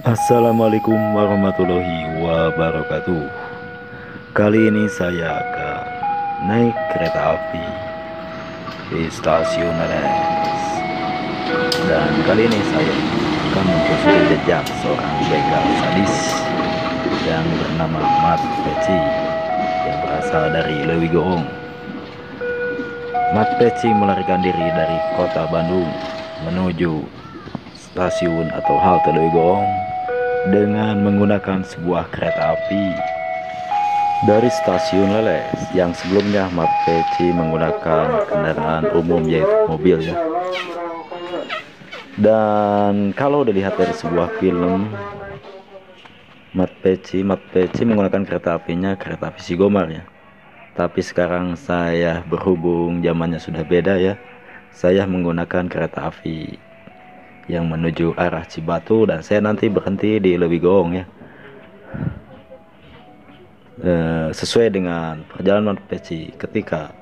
Assalamualaikum warahmatullahi wabarakatuh. Kali ini saya akan naik kereta api di stasiun Leles. Dan kali ini saya akan menelusuri jejak seorang begal sadis yang bernama Mat Peci yang berasal dari Lewi Goong. Mat Peci melarikan diri dari kota Bandung menuju stasiun atau halte Lewi Goong dengan menggunakan sebuah kereta api dari stasiun Leles yang sebelumnya Mat Peci menggunakan kendaraan umum yaitu mobil ya. Dan kalau dilihat dari sebuah film, Mat Peci menggunakan kereta apinya kereta api Sigomar ya. Tapi sekarang saya berhubung zamannya sudah beda ya, saya menggunakan kereta api yang menuju arah Cibatu dan saya nanti berhenti di Lewi Goong ya. Sesuai dengan perjalanan Peci ketika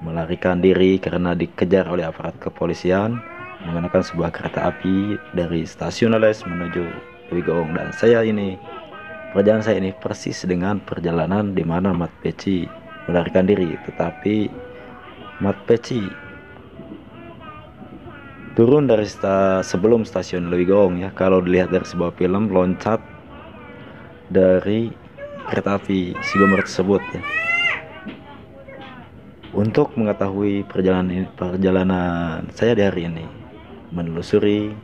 melarikan diri karena dikejar oleh aparat kepolisian menggunakan sebuah kereta api dari stasiun Leles menuju Lewi Goong. Dan perjalanan saya ini persis dengan perjalanan di mana Mat Peci melarikan diri, tetapi Mat Peci turun dari sebelum stasiun Lewi Goong ya. Kalau dilihat dari sebuah film, loncat dari kereta api Sigomar tersebut ya. Untuk mengetahui perjalanan saya di hari ini menelusuri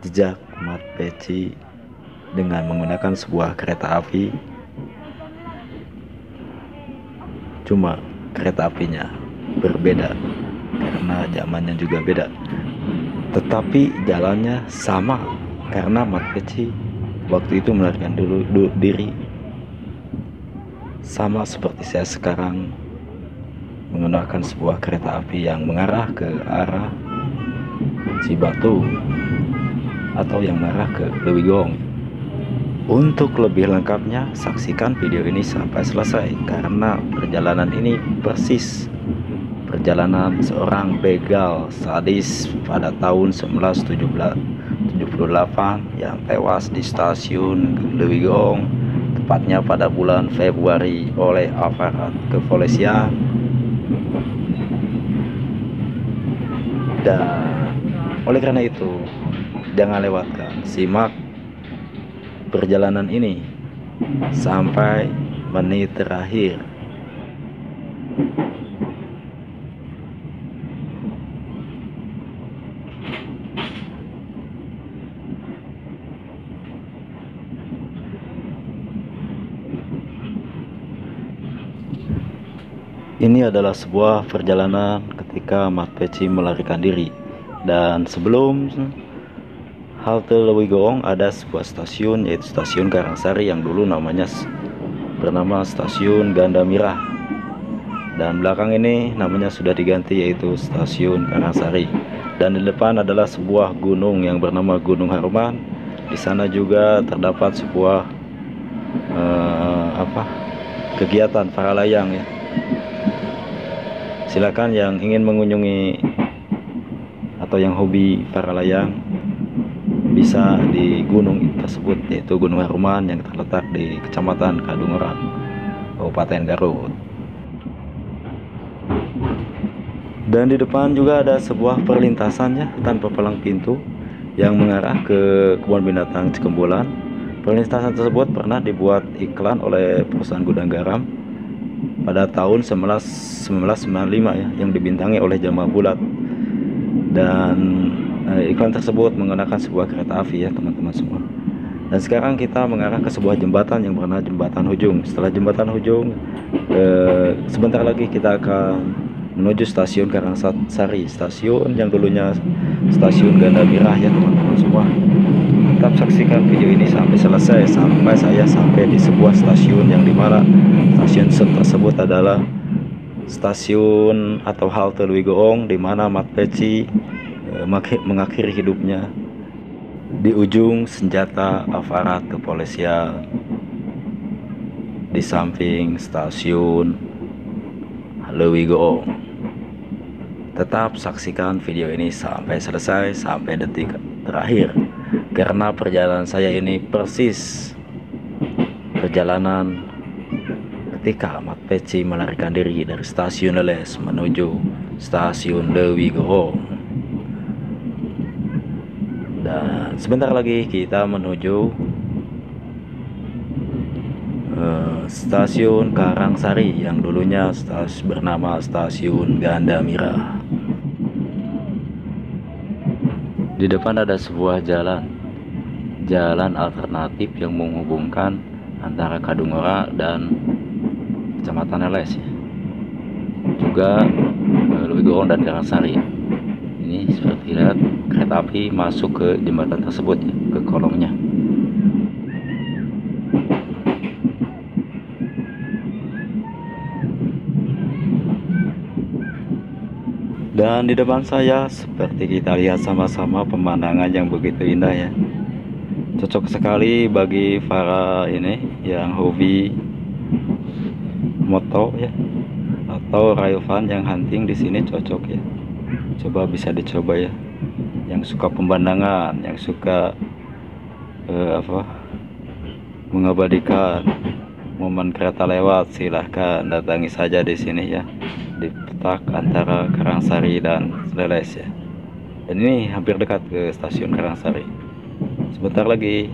jejak Mat Peci dengan menggunakan sebuah kereta api, cuma kereta apinya berbeda karena zamannya juga beda, tetapi jalannya sama karena Mat Peci waktu itu melarikan diri sama seperti saya sekarang menggunakan sebuah kereta api yang mengarah ke arah Cibatu atau yang mengarah ke Lewi Goong. Untuk lebih lengkapnya saksikan video ini sampai selesai karena perjalanan ini persis perjalanan seorang begal sadis pada tahun 1978 yang tewas di stasiun Lewi Goong, tepatnya pada bulan Februari oleh aparat kepolisian. Dan oleh karena itu jangan lewatkan, simak perjalanan ini sampai menit terakhir. Ini adalah sebuah perjalanan ketika Mat Peci melarikan diri. Dan sebelum halte Lewi Goong ada sebuah stasiun yaitu stasiun Karangsari yang dulu bernama stasiun Gandamirah. Dan belakang ini namanya sudah diganti yaitu stasiun Karangsari. Dan di depan adalah sebuah gunung yang bernama Gunung Haruman. Di sana juga terdapat sebuah kegiatan para layang ya. Silakan yang ingin mengunjungi atau yang hobi para layang bisa di gunung tersebut yaitu Gunung Haruman yang terletak di Kecamatan Kadungoran, Kabupaten Garut. Dan di depan juga ada sebuah perlintasannya tanpa palang pintu yang mengarah ke kebun binatang Cikembulan. Perlintasan tersebut pernah dibuat iklan oleh perusahaan gudang garam pada tahun 1995 ya, yang dibintangi oleh Jamal Bulat. Dan iklan tersebut menggunakan sebuah kereta api ya teman-teman semua. Dan sekarang kita mengarah ke sebuah jembatan yang bernama Jembatan Hujung. Setelah Jembatan Hujung, sebentar lagi kita akan menuju stasiun Karangsari, stasiun yang dulunya stasiun Gandamirah ya teman-teman semua. Tetap saksikan video ini sampai selesai, sampai saya sampai di sebuah stasiun yang dimana stasiun tersebut adalah stasiun atau halte Lewi Goong, di mana Mat Peci mengakhiri hidupnya di ujung senjata aparat kepolisian di samping stasiun Lewi Goong. Tetap saksikan video ini sampai selesai, sampai detik terakhir, karena perjalanan saya ini persis perjalanan ketika Mat Peci melarikan diri dari stasiun Leles menuju stasiun Lewi Gorong. Dan sebentar lagi kita menuju stasiun Karangsari yang dulunya bernama stasiun Gandamira. Di depan ada sebuah jalan alternatif yang menghubungkan antara Kadungora dan Kecamatan Leles ya. Juga Lewi Gorong dan Karangsari. Ini seperti lihat kereta api masuk ke jembatan tersebut ya, ke kolongnya. Dan di depan saya seperti kita lihat sama-sama pemandangan yang begitu indah ya. Cocok sekali bagi para ini yang hobi moto ya, atau rayuan yang hunting di sini cocok ya. Coba bisa dicoba ya. Yang suka pemandangan, yang suka mengabadikan momen kereta lewat, silahkan datangi saja di sini ya, di petak antara Karangsari dan Leles ya. Dan ini hampir dekat ke stasiun Karangsari. Sebentar lagi.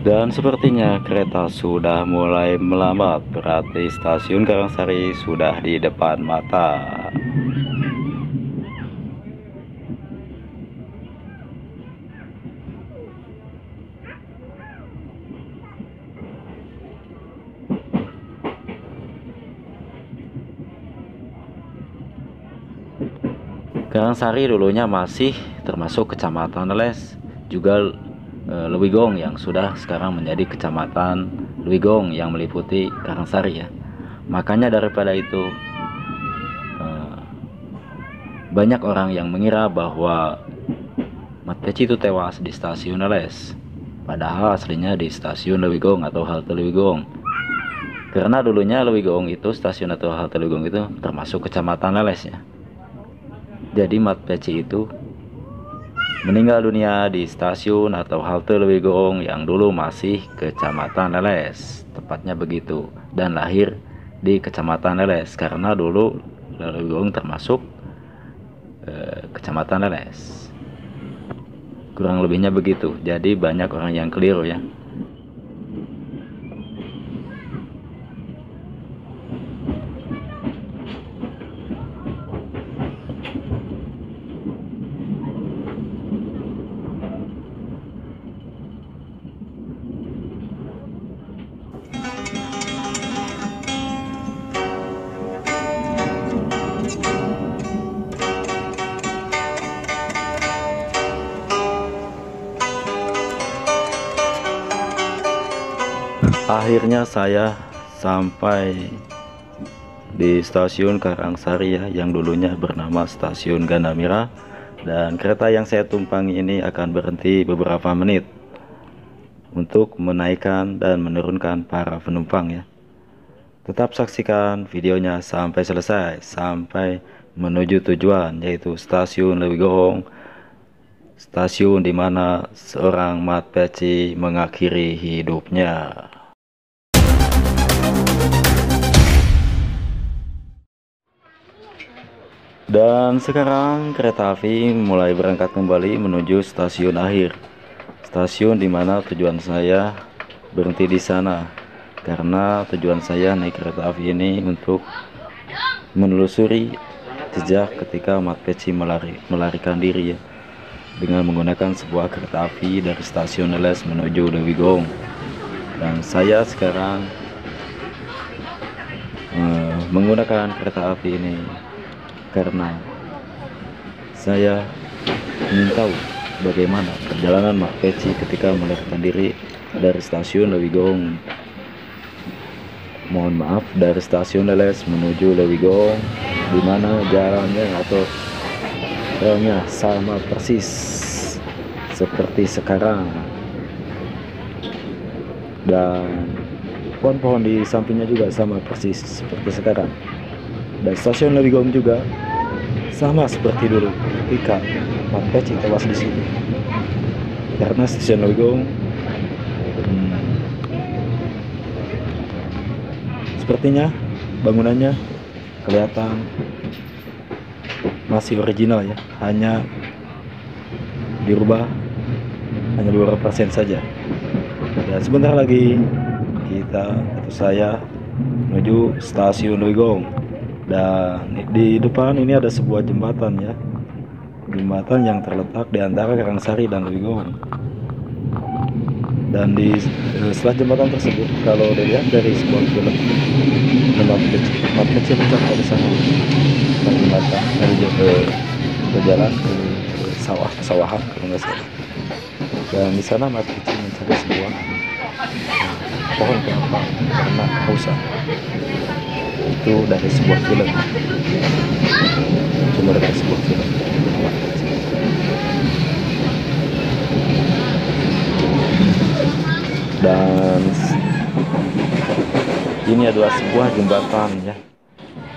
Dan sepertinya kereta sudah mulai melambat, berarti stasiun Karangsari sudah di depan mata. Karangsari dulunya masih termasuk Kecamatan Leles, juga Lewi Gorong yang sudah sekarang menjadi Kecamatan Lewi Gorong yang meliputi Karangsari ya. Makanya daripada itu banyak orang yang mengira bahwa Mat Peci itu tewas di stasiun Leles, padahal aslinya di stasiun Lewi Gorong atau halte Lewi Gorong. Karena dulunya Lewi Gorong itu, stasiun atau halte Lewi Gorong itu termasuk Kecamatan Leles ya. Jadi Mat Peci itu meninggal dunia di stasiun atau halte Lewi Gorong yang dulu masih Kecamatan Leles, tepatnya begitu, dan lahir di Kecamatan Leles karena dulu Lewi Gorong termasuk Kecamatan Leles. Kurang lebihnya begitu. Jadi banyak orang yang keliru ya. Akhirnya saya sampai di stasiun Karangsari ya, yang dulunya bernama stasiun Gandamira, dan kereta yang saya tumpangi ini akan berhenti beberapa menit untuk menaikkan dan menurunkan para penumpang ya. Tetap saksikan videonya sampai selesai, sampai menuju tujuan, yaitu stasiun Lewi Gorong, stasiun di mana seorang Mat Peci mengakhiri hidupnya. Dan sekarang kereta api mulai berangkat kembali menuju stasiun akhir, stasiun di mana tujuan saya berhenti di sana, karena tujuan saya naik kereta api ini untuk menelusuri jejak ketika Mat Peci melarikan diri ya, dengan menggunakan sebuah kereta api dari stasiun Leles menuju Lewi Gorong. Dan saya sekarang menggunakan kereta api ini karena saya ingin tahu bagaimana perjalanan Mat Peci ketika melarikan diri dari stasiun Lewi Gorong. Mohon maaf, dari stasiun Leles menuju Lewi Gorong, di mana jalannya atau relnya sama persis seperti sekarang. Dan pohon-pohon di sampingnya juga sama persis seperti sekarang. Dan stasiun Lewigong juga sama seperti dulu ketika Mat Peci tewas di situ. Karena stasiun Lewigong sepertinya bangunannya kelihatan masih original ya, hanya dirubah hanya beberapa persen saja. Dan sebentar lagi kita atau saya menuju stasiun Lewigong. Dan di depan ini ada sebuah jembatan ya, jembatan yang terletak di antara Karangsari dan Lewigong. Dan di setelah jembatan tersebut, kalau dilihat dari sebuah film, Mat Peci mencapai di sana dari jembatan, dari berjalan ke sawahan kalau nggak salah. Dan di sana Mat Peci mencari sebuah pohon kelapa karena kehausan. Itu dari sebuah film, sumber dari sebuah film. Dan ini adalah sebuah jembatan ya,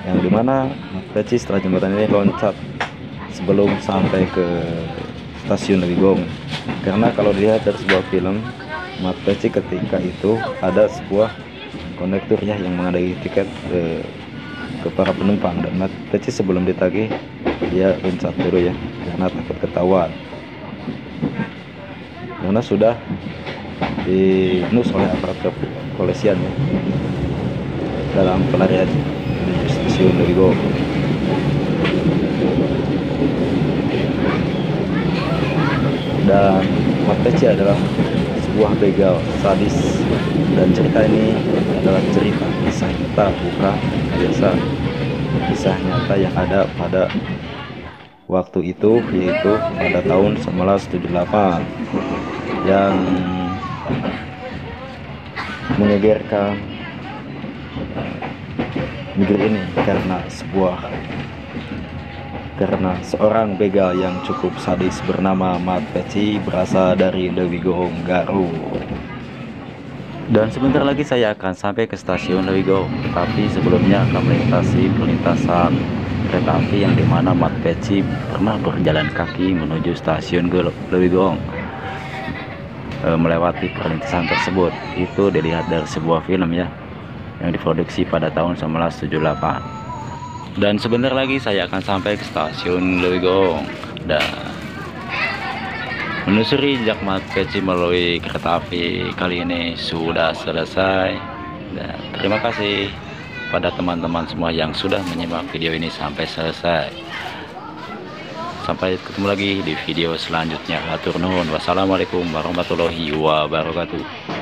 yang dimana Mat Peci setelah jembatan ini loncat sebelum sampai ke stasiun Lewigong. Karena kalau dilihat dari sebuah film, Mat Peci ketika itu ada sebuah kondektur ya yang mengadai tiket ke para penumpang, dan Mat Peci sebelum ditagih dia loncat dulu ya karena takut ketahuan, karena sudah diinus oleh aparat kepolisian ya dalam pelarian menuju stasiun Lewigong. Dan Mat Peci adalah sebuah begal sadis, dan cerita ini adalah cerita kisah nyata, bukan biasa kisah nyata yang ada pada waktu itu, yaitu pada tahun 1978, yang mengegerkan negeri ini karena seorang begal yang cukup sadis bernama Mat Peci berasal dari Lewigong, Garut. Dan sebentar lagi saya akan sampai ke stasiun Lewigong, tapi sebelumnya akan melintasi perlintasan kereta api yang dimana Mat Peci pernah berjalan kaki menuju stasiun Lewigong. Melewati perlintasan tersebut itu dilihat dari sebuah film ya yang diproduksi pada tahun 1978. Dan sebentar lagi saya akan sampai ke stasiun Lewigong dan menelusuri jejak Mat Peci melalui kereta api kali ini sudah selesai. Dan terima kasih pada teman-teman semua yang sudah menyimak video ini sampai selesai. Sampai ketemu lagi di video selanjutnya. Hatur nuhun. Wassalamualaikum warahmatullahi wabarakatuh.